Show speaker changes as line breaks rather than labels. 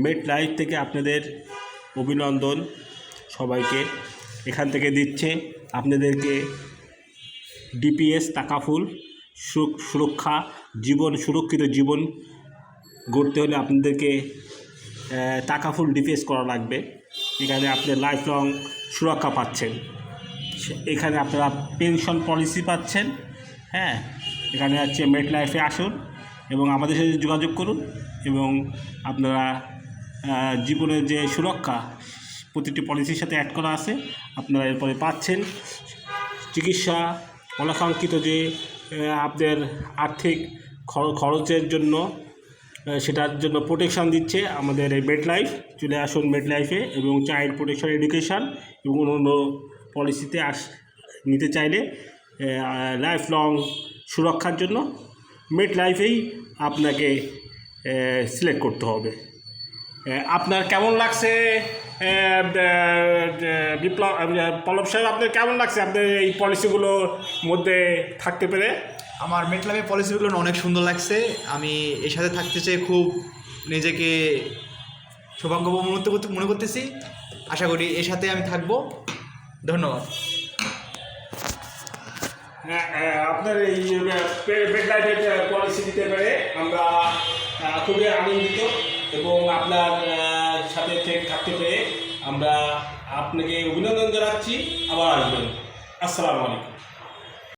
মেট life থেকে আপনাদের অভিনন্দন সবাইকে। এখান থেকে দিচ্ছে আপনাদেরকে ডিপিএস টাকাফুল সুরক্ষা জীবন, সুরক্ষিত জীবন গড়তে হলে আপনাদেরকে টাকাফুল ডিপিএস করা লাগবে। এখানে আপনি লাইফ লং সুরক্ষা পাচ্ছেন, এখানে আপনারা পেনশন পলিসি পাচ্ছেন। হ্যাঁ, এখানে হচ্ছে মেট লাইফে আসুন এবং আমাদের সাথে যোগাযোগ করুন এবং আপনারা জীবনের যে সুরক্ষা প্রতিটি পলিসির সাথে অ্যাড করা আছে আপনারা এরপরে পাচ্ছেন। চিকিৎসা অনাকাঙ্ক্ষিত যে আপনাদের আর্থিক খরচের জন্য সেটার জন্য প্রোটেকশান দিচ্ছে আমাদের এই মেট লাইফ। চলে আসুন মেট লাইফে এবং চাইল্ড প্রোটেকশন এডুকেশান এবং অন্য পলিসিতে নিতে চাইলে লাইফ লং সুরক্ষার জন্য মেট লাইফেই আপনাকে সিলেক্ট করতে হবে। আপনার কেমন লাগছে পল্লব সাহেব, আপনার কেমন লাগছে আপনার এই পলিসিগুলোর মধ্যে থাকতে পেরে?
আমার মেট লাইফের পলিসিগুলো অনেক সুন্দর লাগছে। আমি এর সাথে থাকতে চাই, খুব নিজেকে সৌভাগ্যবান মনে করতেছি। আশা করি এর সাথে আমি থাকবো। ধন্যবাদ।
আপনার এই মেট লাইফের পলিসি দিতে পেরে আমরা খুবই আনন্দিত এবং আপনার সাথে থাকতে পেরে আমরা আপনাকে অভিনন্দন জানাচ্ছি। আবার আসবেন। আসসালামু আলাইকুম।